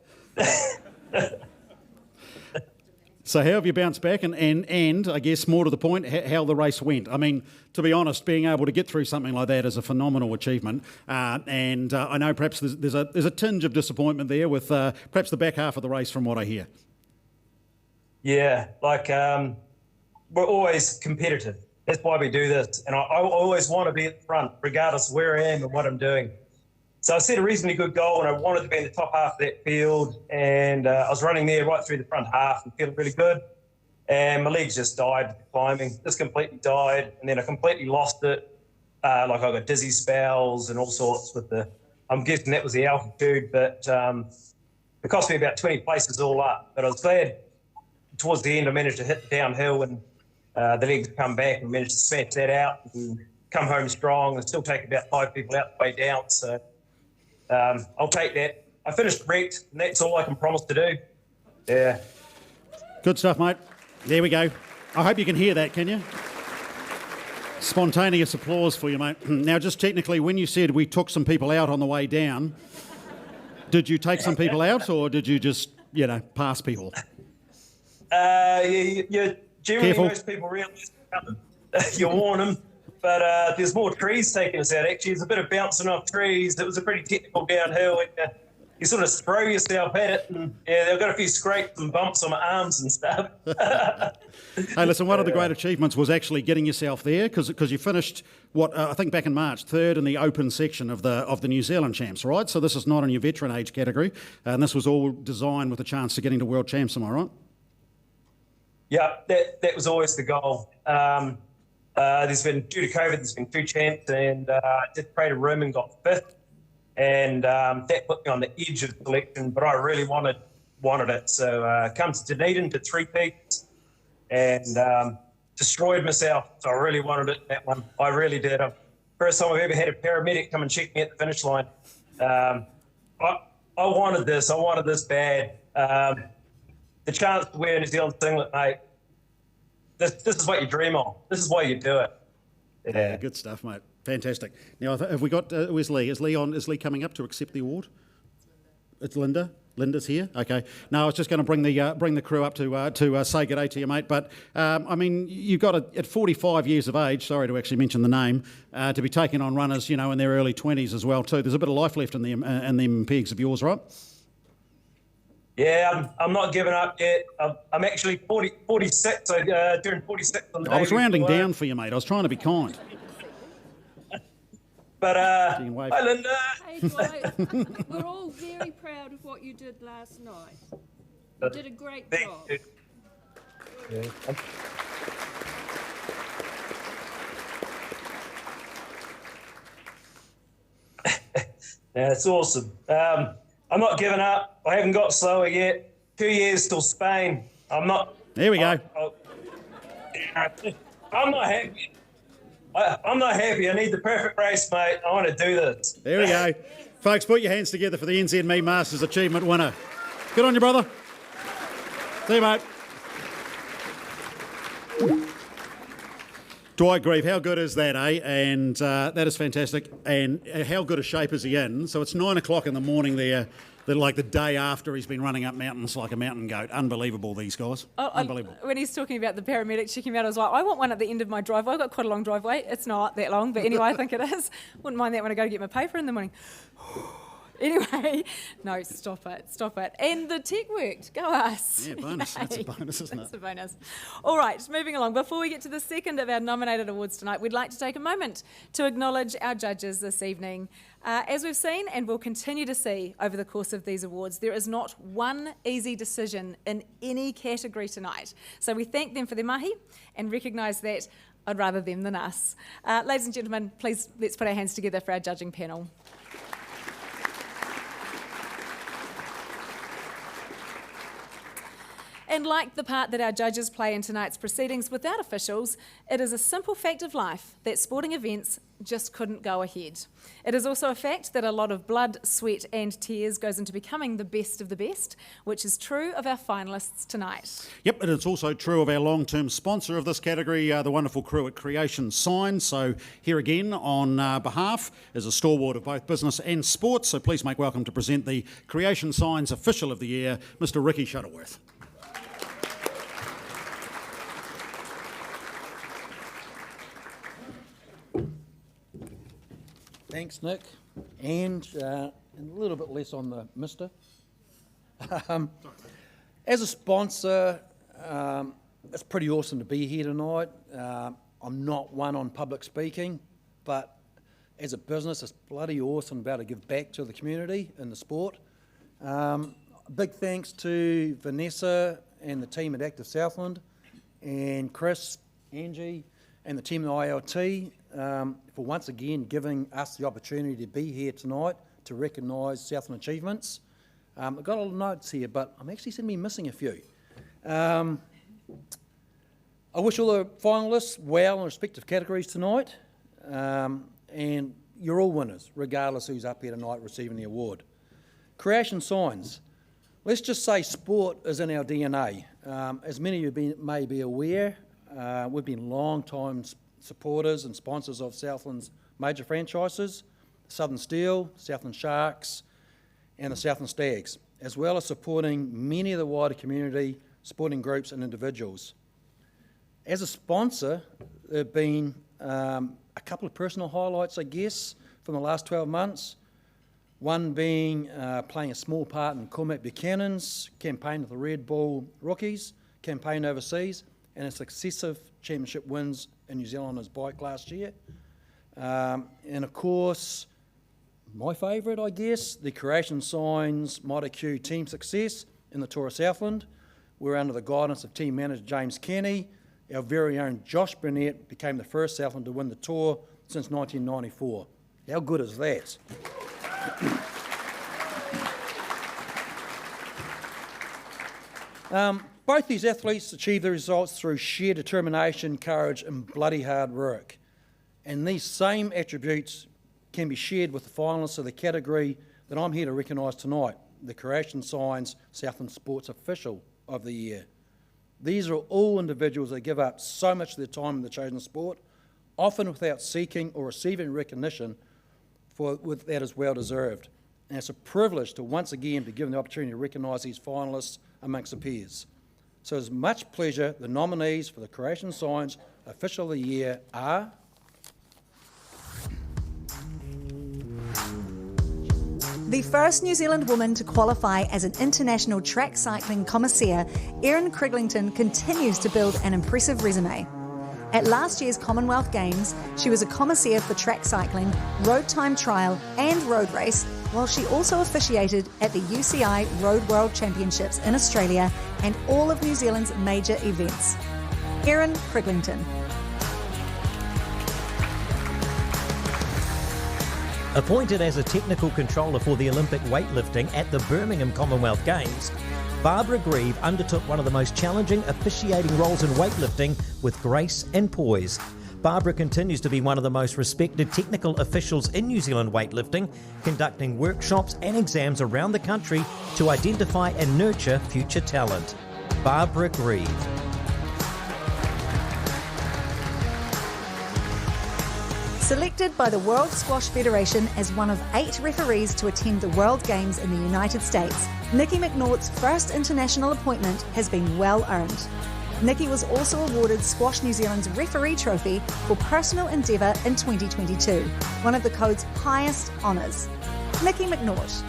So how have you bounced back, and I guess more to the point, how the race went? I mean, to be honest, being able to get through something like that is a phenomenal achievement. And I know perhaps there's a tinge of disappointment there with perhaps the back half of the race, from what I hear. Yeah, we're always competitive. That's why we do this. And I always want to be at the front, regardless of where I am and what I'm doing. So I set a reasonably good goal, and I wanted to be in the top half of that field. And I was running there right through the front half and feeling really good. And my legs just died climbing, just completely died. And then I completely lost it. I got dizzy spells and all sorts I'm guessing that was the altitude, but it cost me about 20 places all up. But I was glad towards the end I managed to hit the downhill, and the legs come back and managed to smash that out and come home strong and still take about 5 people out the way down. So I'll take that. I finished wrecked, and that's all I can promise to do. Yeah. Good stuff, mate. There we go. I hope you can hear that, can you? Spontaneous applause for you, mate. Now, just technically, when you said we took some people out on the way down, did you take some people out, or did you just, pass people? Generally, Careful. most people realise you warn them, but there's more trees taking us out. Actually, there's a bit of bouncing off trees. It was a pretty technical downhill, and you sort of throw yourself at it, and they've got a few scrapes and bumps on my arms and stuff. Hey, listen, one of the great achievements was actually getting yourself there, because you finished, I think back in March, 3rd in the open section of the New Zealand champs, right? So this is not in your veteran age category, and this was all designed with a chance to getting to world champs, am I right? Yeah, that was always the goal. There's been, due to COVID, there's been 2 champs, and I did pray to room and got 5th. And that put me on the edge of selection, but I really wanted it. So come to Dunedin to 3 peaks and destroyed myself. So I really wanted it, that one. I really did. First time I've ever had a paramedic come and check me at the finish line. I wanted this. I wanted this bad. The chance to wear a New Zealand singlet, mate. This is what you dream of. This is why you do it. Yeah, good stuff, mate. Fantastic. Now, have we got? Where's Lee? Is Lee coming up to accept the award? It's Linda. Linda's here. Okay. No, I was just going to bring the crew up to say good day to you, mate. But I mean, you've got at 45 years of age. Sorry to actually mention the name. To be taking on runners, in their early 20s as well too. There's a bit of life left in them pegs of yours, right? Yeah, I'm not giving up yet. I'm actually 46. So doing 46 on the day. I was rounding down for you, mate. I was trying to be kind. But hi, Linda. Hey, Dwight, we're all very proud of what you did last night. You did a great job. Yeah. Yeah, it's awesome. I'm not giving up. I haven't got slower yet. 2 years till Spain. I'm not. There we go. I'm not happy. I'm not happy. I need the perfect race, mate. I want to do this. There we go. Folks, put your hands together for the NZME Masters Achievement winner. Good on you, brother. See you, mate. Dwight Grieve, how good is that, eh? And that is fantastic. And how good a shape is he in? So it's 9 o'clock in the morning there, like the day after he's been running up mountains like a mountain goat. Unbelievable, these guys. Unbelievable. When he's talking about the paramedic checking me out, I was like, I want one at the end of my driveway. I've got quite a long driveway. It's not that long, but anyway, I think it is. Wouldn't mind that when I go to get my paper in the morning. Anyway, no, stop it. And the tech worked. Go us. Yeah, bonus. That's a bonus, isn't it? That's a bonus. All right, moving along. Before we get to the second of our nominated awards tonight, we'd like to take a moment to acknowledge our judges this evening. As we've seen and will continue to see over the course of these awards, there is not one easy decision in any category tonight. So we thank them for their mahi and recognise that I'd rather them than us. Ladies and gentlemen, please let's put our hands together for our judging panel. And like the part that our judges play in tonight's proceedings without officials, it is a simple fact of life that sporting events just couldn't go ahead. It is also a fact that a lot of blood, sweat and tears goes into becoming the best of the best, which is true of our finalists tonight. Yep, and it's also true of our long-term sponsor of this category, the wonderful crew at Creation Signs. So here again on behalf is a stalwart of both business and sports. So please make welcome to present the Creation Signs Official of the Year, Mr. Ricky Shuttleworth. Thanks, Nick, and a little bit less on the mister. As a sponsor, it's pretty awesome to be here tonight. I'm not one on public speaking, but as a business, it's bloody awesome to be able to give back to the community in the sport. Big thanks to Vanessa and the team at Active Southland, and Chris, Angie, and the team at ILT for once again giving us the opportunity to be here tonight to recognise Southland achievements. I've got a lot of notes here, but I'm actually seem to be missing a few. I wish all the finalists well in respective categories tonight, and you're all winners, regardless who's up here tonight receiving the award. Creation Signs. Let's just say sport is in our DNA. As many of you may be aware, we've been long-time supporters and sponsors of Southland's major franchises, Southern Steel, Southland Sharks, and the Southland Stags, as well as supporting many of the wider community, sporting groups and individuals. As a sponsor, there have been a couple of personal highlights, I guess, from the last 12 months. One being playing a small part in Cormac Buchanan's campaign with the Red Bull Rookies, campaign overseas, and its successive championship wins in New Zealand on his bike last year. And of course, my favourite, I guess, the Creation Signs Mitre Q team success in the Tour of Southland. We're under the guidance of team manager James Kenny. Our very own Josh Burnett became the first Southland to win the Tour since 1994. How good is that? Both these athletes achieved the results through sheer determination, courage and bloody hard work. And these same attributes can be shared with the finalists of the category that I'm here to recognise tonight, the Creation Signs Southland Sports Official of the Year. These are all individuals that give up so much of their time in the chosen sport, often without seeking or receiving recognition that is well deserved. And it's a privilege to once again be given the opportunity to recognise these finalists amongst the peers. So it's much pleasure the nominees for the Creation Signs Official of the Year are the first New Zealand woman to qualify as an international track cycling commissaire, Erin Criglington continues to build an impressive resume. At last year's Commonwealth Games, she was a commissaire for track cycling, road time trial and road race, while she also officiated at the UCI Road World Championships in Australia and all of New Zealand's major events. Erin Criglington. Appointed as a technical controller for the Olympic weightlifting at the Birmingham Commonwealth Games, Barbara Grieve undertook one of the most challenging officiating roles in weightlifting with grace and poise. Barbara continues to be one of the most respected technical officials in New Zealand weightlifting, conducting workshops and exams around the country to identify and nurture future talent. Barbara Grieve. Selected by the World Squash Federation as one of 8 referees to attend the World Games in the United States, Nikki McNaught's first international appointment has been well earned. Nikki was also awarded Squash New Zealand's referee trophy for personal endeavour in 2022, one of the code's highest honours. Nikki McNaught.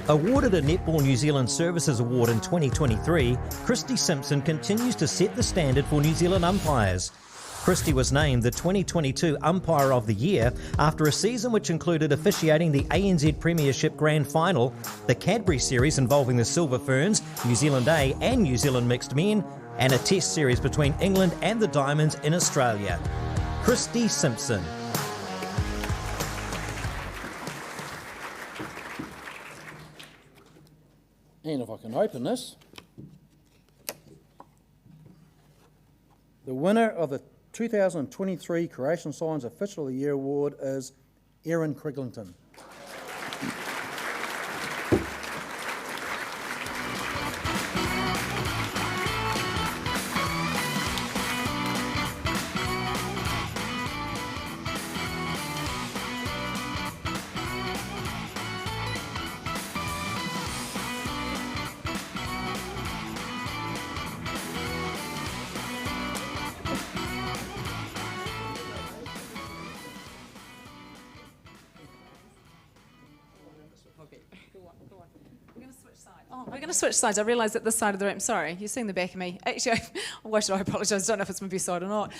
Awarded a Netball New Zealand Services Award in 2023, Christy Simpson continues to set the standard for New Zealand umpires. Christy was named the 2022 Umpire of the Year after a season which included officiating the ANZ Premiership Grand Final, the Cadbury Series involving the Silver Ferns, New Zealand A and New Zealand Mixed Men, and a Test series between England and the Diamonds in Australia. Christy Simpson. And if I can open this, the winner of the 2023 Creation Signs Official of the Year Award is Erin Criglington. We're going to switch sides. I realise that this side of the room, sorry, you're seeing the back of me. Actually, why should I apologise? I don't know if it's my best side or not.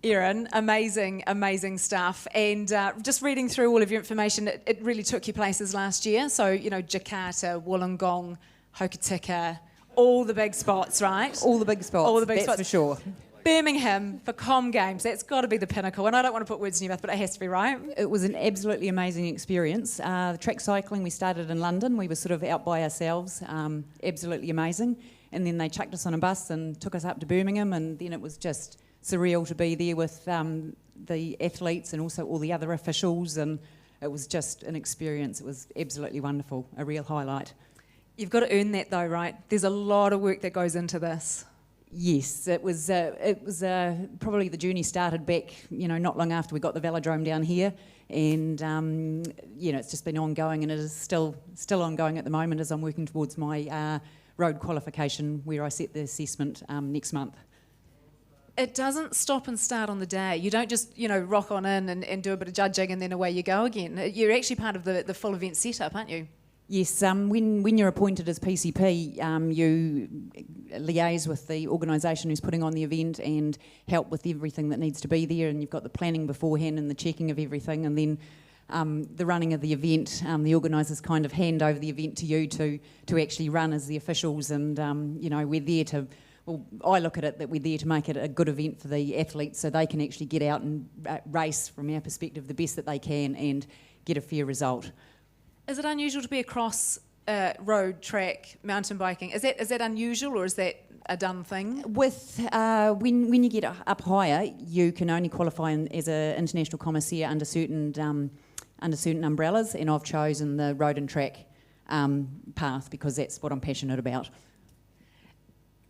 Erin, amazing stuff. And just reading through all of your information, it really took you places last year. So, you know, Jakarta, Wollongong, Hokitika, all the big spots, right? All the big spots, all the big that's spots. for sure. Birmingham for Com Games, that's got to be the pinnacle. And I don't want to put words in your mouth, but it has to be, right? It was an absolutely amazing experience. The track cycling, we started in London. We were sort of out by ourselves, absolutely amazing. And then they chucked us on a bus and took us up to Birmingham, and then it was just surreal to be there with the athletes and also all the other officials, and it was just an experience. It was absolutely wonderful, a real highlight. You've got to earn that though, right? There's a lot of work that goes into this. Yes, it was probably the journey started back, you know, not long after we got the velodrome down here, and you know, it's just been ongoing, and it is still ongoing at the moment as I'm working towards my road qualification, where I set the assessment next month. It doesn't stop and start on the day. You don't just, you know, rock on in and do a bit of judging and then away you go again. You're actually part of the full event setup, aren't you? Yes, when you're appointed as PCP, you liaise with the organisation who's putting on the event and help with everything that needs to be there, and you've got the planning beforehand and the checking of everything, and then the running of the event, the organisers kind of hand over the event to you to actually run as the officials, and you know, we're there to, well, I look at it that we're there to make it a good event for the athletes so they can actually get out and race, from our perspective, the best that they can and get a fair result. Is it unusual to be across road, track, mountain biking? Is that unusual, or is that a done thing? With when you get up higher, you can only qualify as an international commissaire under certain umbrellas, and I've chosen the road and track path because that's what I'm passionate about.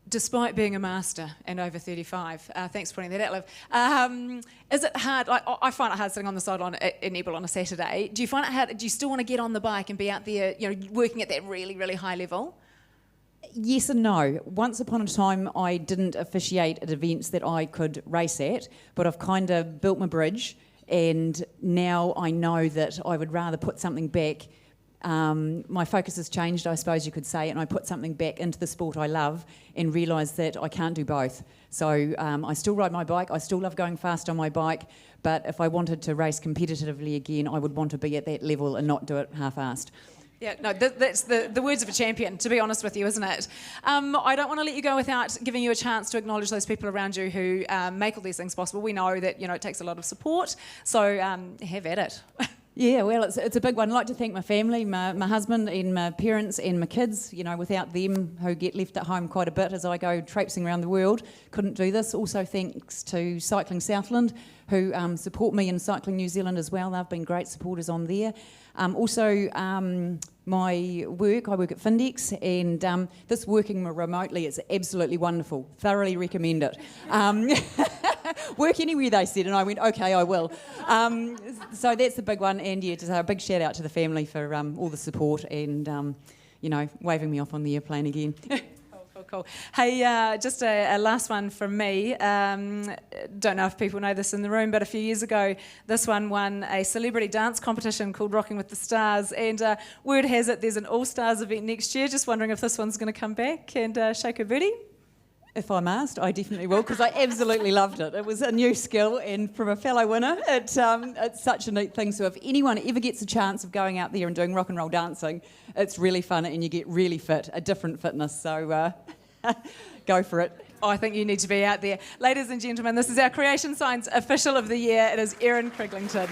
Despite being a master and over 35, thanks for pointing that out, Liv. Is it hard? Like, I find it hard sitting on the sideline at Nebel on a Saturday. Do you find it hard? Do you still want to get on the bike and be out there, working at that really, really high level? Yes and no. Once upon a time, I didn't officiate at events that I could race at, but I've kind of built my bridge, and now I know that I would rather put something back. My focus has changed, I suppose you could say, and I put something back into the sport I love and realised that I can't do both. So I still ride my bike, I still love going fast on my bike, but if I wanted to race competitively again, I would want to be at that level and not do it half-assed. Yeah, no, that's the words of a champion, to be honest with you, isn't it? I don't want to let you go without giving you a chance to acknowledge those people around you who make all these things possible. We know that, it takes a lot of support, so have at it. Yeah, well, it's a big one. I'd like to thank my family, my husband and my parents and my kids. Without them, who get left at home quite a bit as I go traipsing around the world, couldn't do this. Also thanks to Cycling Southland, who support me in Cycling New Zealand as well. They've been great supporters on there. Also, my work, I work at Findex, and this working remotely is absolutely wonderful. Thoroughly recommend it. Work anywhere, they said, and I went, okay, I will. So that's the big one, and yeah, just a big shout out to the family for all the support and, waving me off on the airplane again. Cool. Hey, just a last one from me. Don't know if people know this in the room, but a few years ago, this one won a celebrity dance competition called Rocking with the Stars, and word has it there's an All-Stars event next year. Just wondering if this one's going to come back and shake a booty. If I'm asked, I definitely will, because I absolutely loved it. It was a new skill, and from a fellow winner, it's such a neat thing. So if anyone ever gets a chance of going out there and doing rock and roll dancing, it's really fun, and you get really fit, a different fitness. So go for it. I think you need to be out there. Ladies and gentlemen, this is our Creation Science Official of the Year. It is Erin Criglington.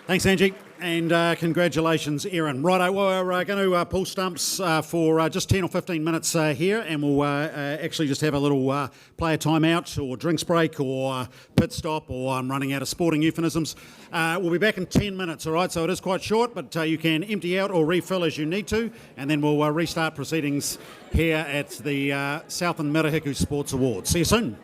Thanks, Angie, and congratulations, Erin. Righto, we're going to pull stumps for just 10 or 15 minutes here, and we'll actually just have a little player timeout or drinks break or pit stop, or I'm running out of sporting euphemisms. We'll be back in 10 minutes, all right? So it is quite short, but you can empty out or refill as you need to, and then we'll restart proceedings here at the Southland Mirahiku Sports Awards. See you soon.